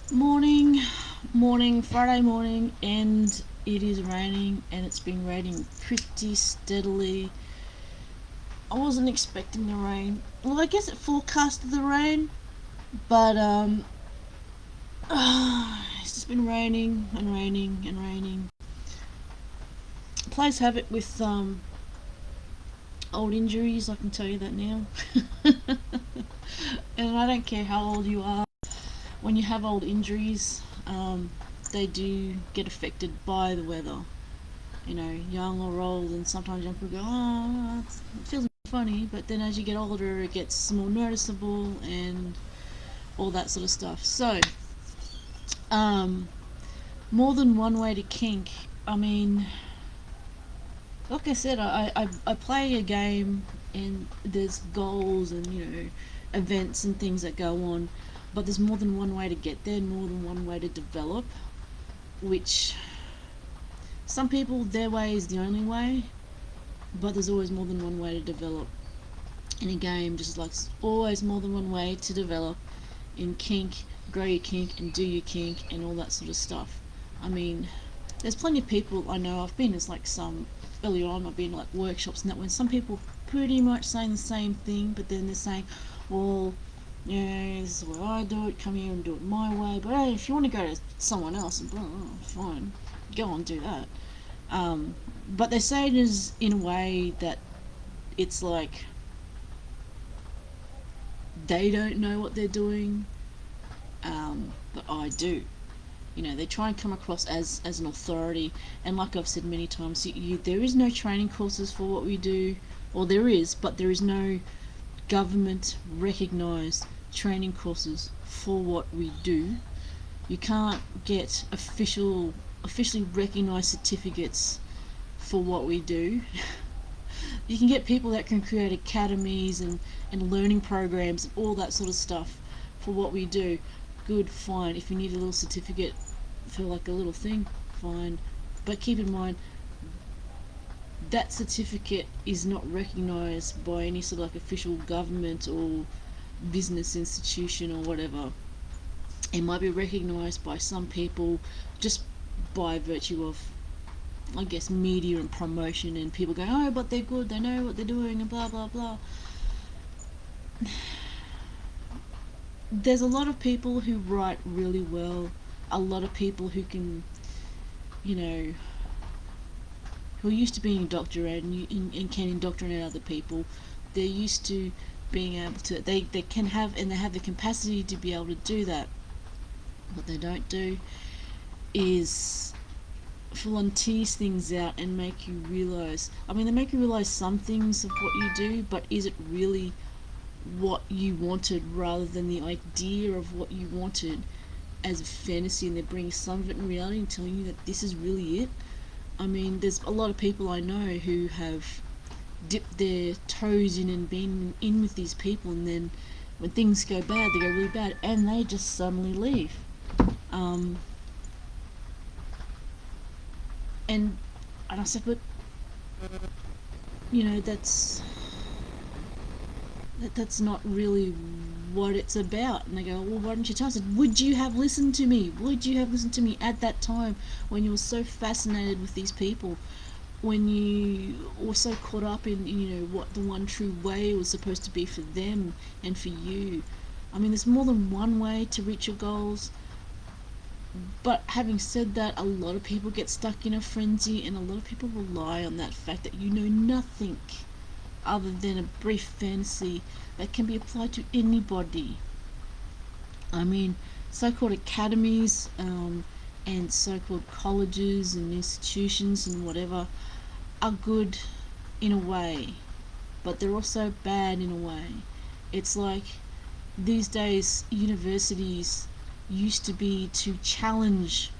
Morning, Friday morning, and it is raining, and it's been raining pretty steadily. I wasn't expecting the rain. Well, I guess it forecasted the rain, but it's just been raining and raining and raining. Plays havoc with old injuries. I can tell you that now. And I don't care how old you are. When you have old injuries, they do get affected by the weather. Young or old, and sometimes young people go, oh, it feels funny, but then as you get older, it gets more noticeable and all that sort of stuff. So, um, more than one way to kink. I mean, like I said, I play a game and there's goals and, events and things that go on, but there's more than one way to get there, more than one way to develop, which some people, their way is the only way, but there's always more than one way to develop in a game, just like always more than one way to develop in kink, grow your kink and do your kink and all that sort of stuff. I mean, there's plenty of people I know. I've been as like some earlier on. I've been like workshops and that when some people pretty much saying the same thing, but then they're saying, well, this is where I do it. Come here and do it my way. But hey, if you want to go to someone else, fine, go on, do that. But they say it is in a way that it's like they don't know what they're doing, but I do. They try and come across as an authority, and like I've said many times, there is no training courses for what we do, or there is, but there is no government recognised training courses for what we do. You can't get officially recognised certificates for what we do. You can get people that can create academies and learning programs and all that sort of stuff for what we do. Good, fine. If you need a little certificate for like a little thing, fine. But keep in mind that certificate is not recognised by any sort of like official government or business institution or whatever. It might be recognised by some people just by virtue of, I guess, media and promotion, and people go, oh, but they're good, they know what they're doing, and blah blah blah. There's a lot of people who write really well, a lot of people who can, you know, who are used to being indoctrinated and can indoctrinate other people. They're used to being able to, they can have, and they have the capacity to be able to do that. What they don't do is full on tease things out and make you realize. I mean, they make you realize some things of what you do, but is it really what you wanted rather than the idea of what you wanted as a fantasy? And they're bringing some of it in reality and telling you that this is really it. I mean, there's a lot of people I know who have dipped their toes in and been in with these people, and then when things go bad, they go really bad, and they just suddenly leave. Um, and and I said, but that's not really what it's about. And they go, well, why didn't you tell us? I said, would you have listened to me? Would you have listened to me at that time when you were so fascinated with these people? When you were so caught up in what the one true way was supposed to be for them and for you. I mean, there's more than one way to reach your goals. But having said that, a lot of people get stuck in a frenzy, and a lot of people rely on that fact that you know nothing other than a brief fantasy that can be applied to anybody. I mean, so-called academies, and so-called colleges and institutions and whatever are good in a way, but they're also bad in a way. It's like these days, universities used to be to challenge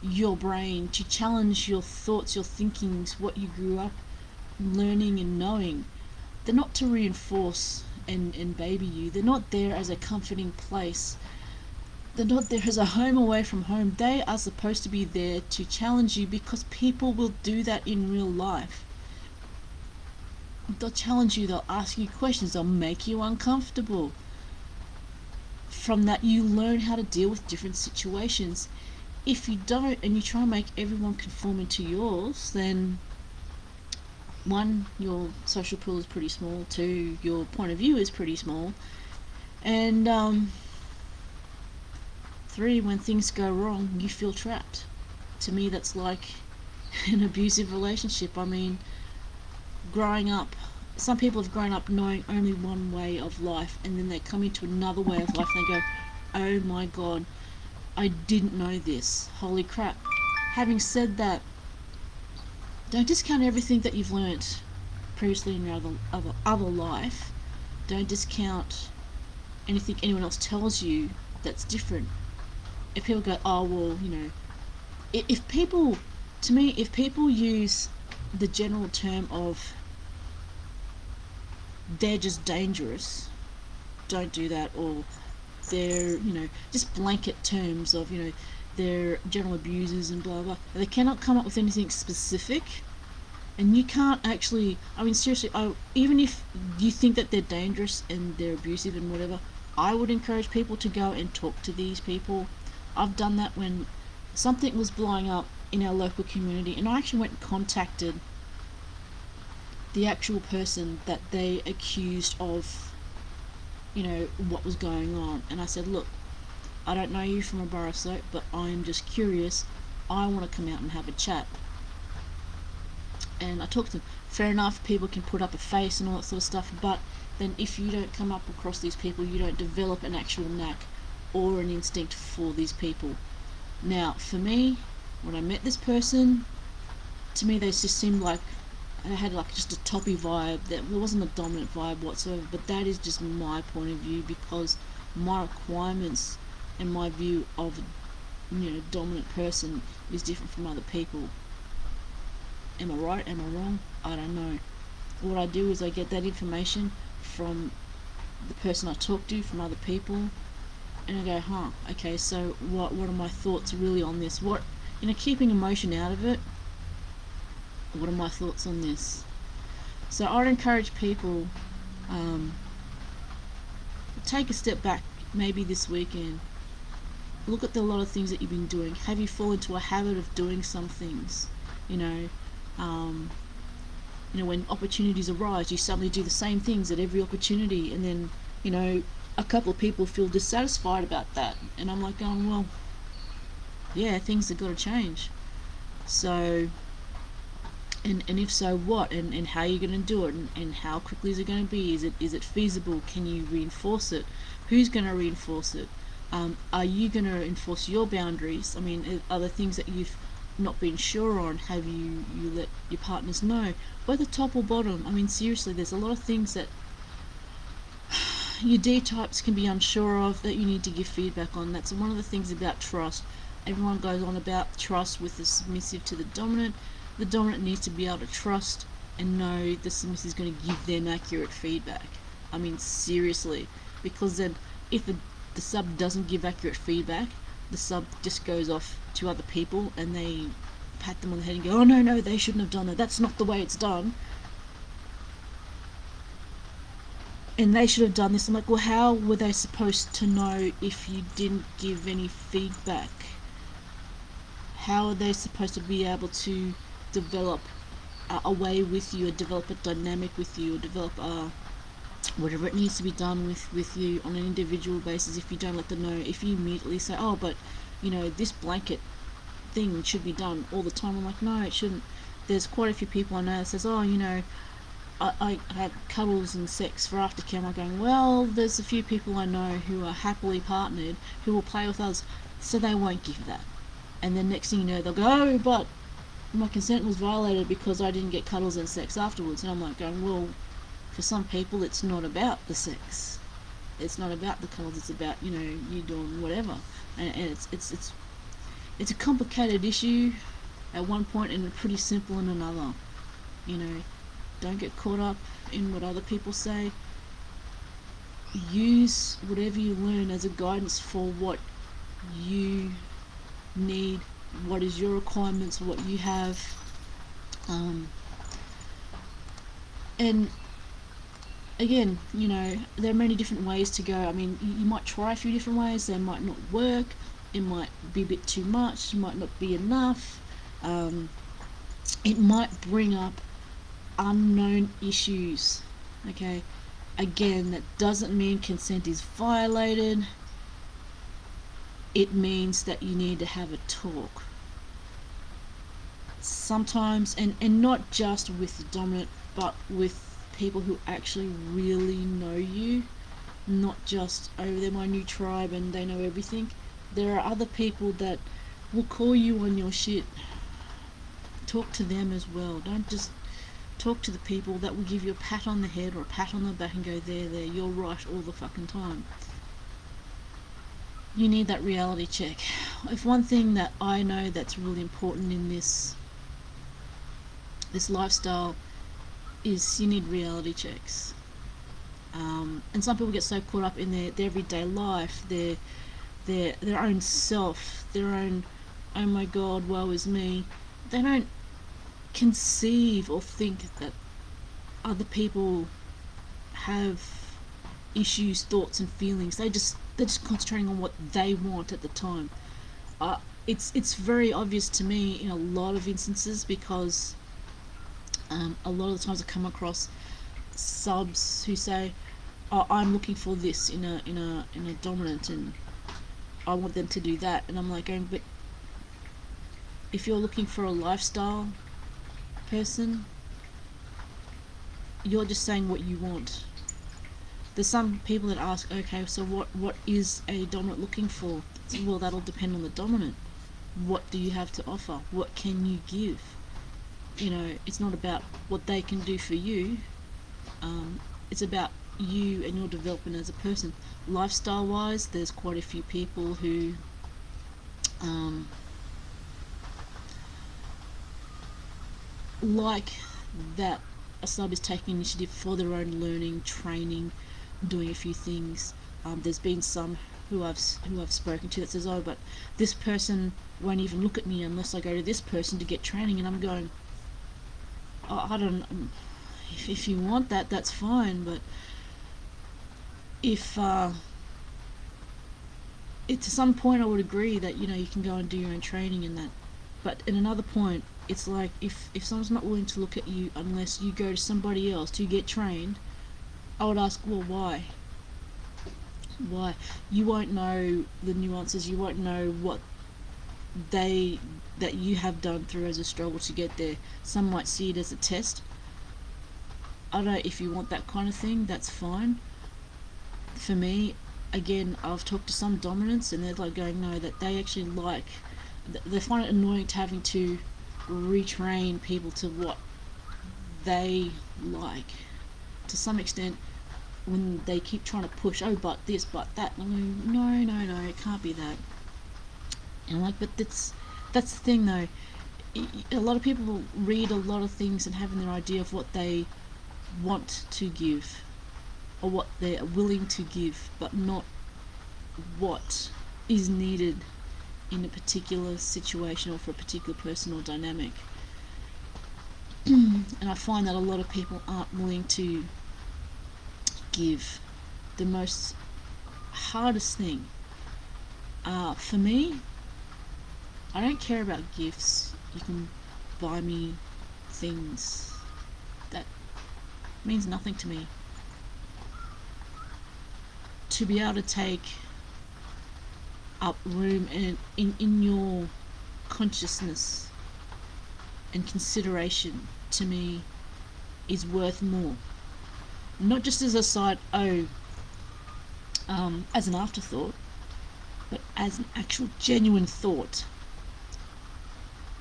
your brain, to challenge your thoughts, your thinkings, what you grew up learning and knowing. They're not to reinforce and baby you. They're not there as a comforting place. They're not there as a home away from home. They are supposed to be there to challenge you, because people will do that in real life. They'll challenge you, they'll ask you questions, they'll make you uncomfortable. from that you learn how to deal with different situations. If you don't, and you try and make everyone conform into yours, then one, your social pool is pretty small. Two, your point of view is pretty small. And three, when things go wrong, you feel trapped. To me, that's like an abusive relationship. I mean, growing up, some people have grown up knowing only one way of life, and then they come into another way of life and they go, oh my god, I didn't know this. Holy crap. Having said that, don't discount everything that you've learnt previously in your other life. Don't discount anything anyone else tells you that's different. If people go, oh well, you know, if people, to me, if people use the general term of they're just dangerous, don't do that. Or they're, you know, just blanket terms of, you know, they're general abusers and blah blah. They cannot come up with anything specific, and you can't actually. I mean, seriously, even if you think that they're dangerous and they're abusive and whatever, I would encourage people to go and talk to these people. I've done that when something was blowing up in our local community, and I actually went and contacted the actual person that they accused of, you know, what was going on. And I said, look, I don't know you from a bar of soap, but I'm just curious. I want to come out and have a chat. And I talked to them. Fair enough, people can put up a face and all that sort of stuff, but then if you don't come up across these people, you don't develop an actual knack or an instinct for these people. Now, for me, when I met this person, to me they just seemed like I had like just a toppy vibe. There wasn't a dominant vibe whatsoever, but that is just my point of view, because my requirements and my view of, you know, dominant person is different from other people. Am I right? Am I wrong? I don't know. What I do is I get that information from the person I talk to, from other people, and I go, huh, okay, so what are my thoughts really on this? What, you know, keeping emotion out of it, what are my thoughts on this? So I'd encourage people, take a step back maybe this weekend. Look at a lot of things that you've been doing. Have you fallen into a habit of doing some things? You know, when opportunities arise, you suddenly do the same things at every opportunity, and then, you know, a couple of people feel dissatisfied about that. And I'm like going, well, yeah, things have got to change. So, and if so, what? And how are you going to do it? And how quickly is it going to be? Is it feasible? Can you reinforce it? Who's going to reinforce it? Are you going to enforce your boundaries? I mean, are there things that you've not been sure on? Have you let your partners know, whether top or bottom? I mean, seriously, there's a lot of things that your D types can be unsure of that you need to give feedback on. That's one of the things about trust. Everyone goes on about trust with the submissive to the dominant. The dominant needs to be able to trust and know the submissive is going to give them accurate feedback. I mean, seriously, because then if the sub doesn't give accurate feedback, the sub just goes off to other people and they pat them on the head and go, oh no, they shouldn't have done that, that's not the way it's done, and they should have done this. I'm like, well, how were they supposed to know if you didn't give any feedback? How are they supposed to be able to develop a way with you, or develop a dynamic with you, or develop whatever it needs to be done with you on an individual basis if you don't let them know? If you immediately say, oh, but you know, this blanket thing should be done all the time. I'm like, no, it shouldn't. There's quite a few people I know that says, oh, you know, I have cuddles and sex for aftercare. I'm going, well, there's a few people I know who are happily partnered who will play with us, so they won't give that. And then next thing you know, they'll go, oh, but my consent was violated because I didn't get cuddles and sex afterwards. And I'm like going, well, for some people it's not about the sex, it's not about the cuddles, it's about, you know, you doing whatever. And it's a complicated issue at one point and pretty simple in another. You know, don't get caught up in what other people say. Use whatever you learn as a guidance for what you need, what is your requirements, what you have, and again, you know, there are many different ways to go. I mean, you might try a few different ways. They might not work. It might be a bit too much. It might not be enough. It might bring up unknown issues. Okay, again, that doesn't mean consent is violated. It means that you need to have a talk. Sometimes, and not just with the dominant, but with people who actually really know you, not just, oh, they're my new tribe and they know everything. There are other people that will call you on your shit. Talk to them as well. Don't just talk to the people that will give you a pat on the head or a pat on the back and go, there, you're right all the fucking time. You need that reality check. If one thing that I know that's really important in this lifestyle is you need reality checks. And some people get so caught up in their everyday life, their own self, their own, oh my god, woe is me. They don't conceive or think that other people have issues, thoughts, and feelings. They're just concentrating on what they want at the time. It's very obvious to me in a lot of instances because a lot of the times I come across subs who say, oh, I'm looking for this in a dominant, and I want them to do that, and I'm like going, but if you're looking for a lifestyle person, you're just saying what you want. There's some people that ask, okay, so what is a dominant looking for? Well, that'll depend on the dominant. What do you have to offer? What can you give? You know, it's not about what they can do for you. It's about you and your development as a person. Lifestyle wise, there's quite a few people who like that a sub is taking initiative for their own learning, training, doing a few things. There's been some who I've spoken to that says, oh, but this person won't even look at me unless I go to this person to get training, and I'm going, oh, I don't. If you want that, that's fine, but if to some point I would agree that, you know, you can go and do your own training and that, but at another point it's like if someone's not willing to look at you unless you go to somebody else to get trained, I would ask, well, why? You won't know the nuances, you won't know what that you have done through as a struggle to get there. Some might see it as a test. I don't know, if you want that kind of thing, that's fine. For me, again, I've talked to some dominants and they're like going, no, that they actually like, they find it annoying to having to retrain people to what they like. To some extent, when they keep trying to push, oh, but this, but that, and I'm going, no, it can't be that. And I'm like, but that's the thing though. A lot of people read a lot of things and having their idea of what they want to give or what they're willing to give, but not what is needed in a particular situation or for a particular person or dynamic. And I find that a lot of people aren't willing to give the most hardest thing. For me, I don't care about gifts. You can buy me things. That means nothing to me. To be able to take up room in your consciousness and consideration, to me, is worth more. Not just as a side, as an afterthought, but as an actual genuine thought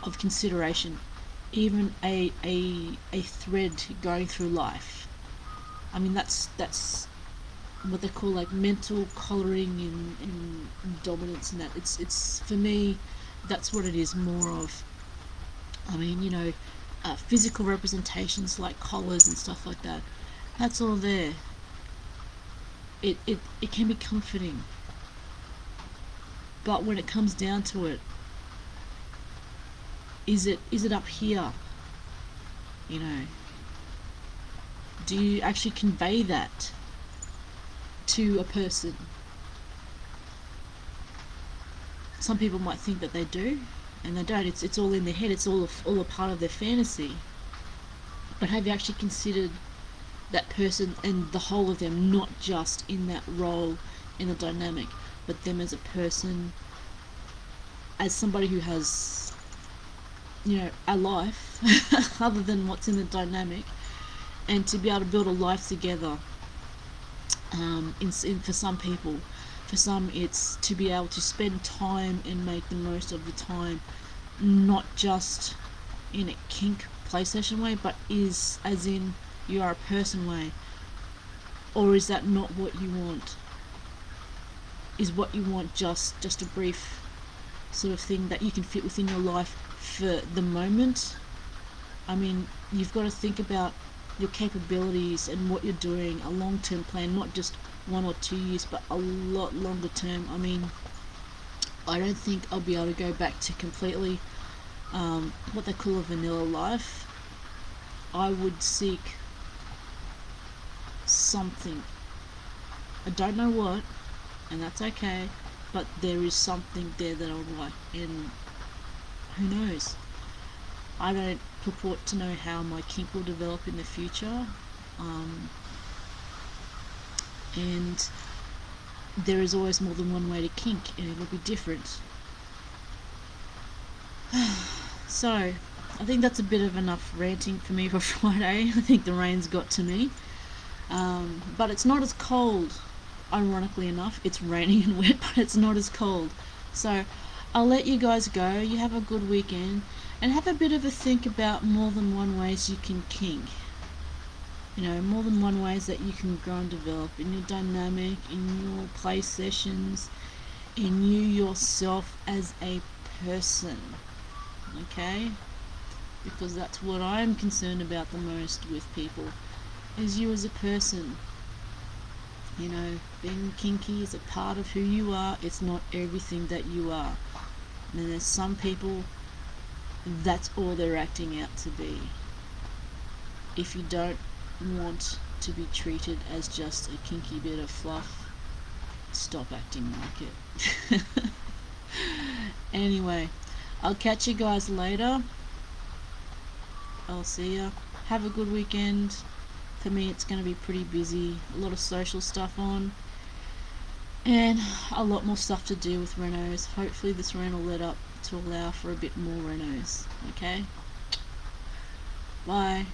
of consideration, even a thread going through life. I mean, that's what they call like mental colouring in dominance, and that it's for me, that's what it is more of. I mean, you know, physical representations like collars and stuff like that, that's all there. It can be comforting, but when it comes down to it, is it up here? You know, Do you actually convey that to a person? Some people might think that they do, and they don't. It's all in their head. It's all a part of their fantasy. But have you actually considered that person and the whole of them, not just in that role in the dynamic, but them as a person, as somebody who has, you know, a life other than what's in the dynamic, and to be able to build a life together. For some people, for some it's to be able to spend time and make the most of the time, not just in a kink play session way, but is as in you are a person way. Or is that not what you want? Is what you want just a brief sort of thing that you can fit within your life for the moment? I mean, you've got to think about your capabilities and what you're doing, a long-term plan, not just 1 or 2 years, but a lot longer term. I mean, I don't think I'll be able to go back to completely what they call a vanilla life. I would seek something. I don't know what, and that's okay, but there is something there that I would like, and who knows? I don't purport to know how my kink will develop in the future, and there is always more than one way to kink, and it'll be different. So, I think that's a bit of enough ranting for me for Friday. I think the rain's got to me. But it's not as cold, ironically enough. It's raining and wet, but it's not as cold. So, I'll let you guys go. You have a good weekend, and have a bit of a think about more than one ways you can kink. You know, more than one ways that you can grow and develop in your dynamic, in your play sessions, in you yourself as a person. Okay? Because that's what I'm concerned about the most with people, is you as a person. You know, being kinky is a part of who you are. It's not everything that you are. And there's some people, that's all they're acting out to be. If you don't want to be treated as just a kinky bit of fluff, stop acting like it. Anyway, I'll catch you guys later. I'll see ya. Have a good weekend. For me, it's going to be pretty busy. A lot of social stuff on, and a lot more stuff to do with renos. Hopefully this rain will let up to allow for a bit more renos. Okay? Bye.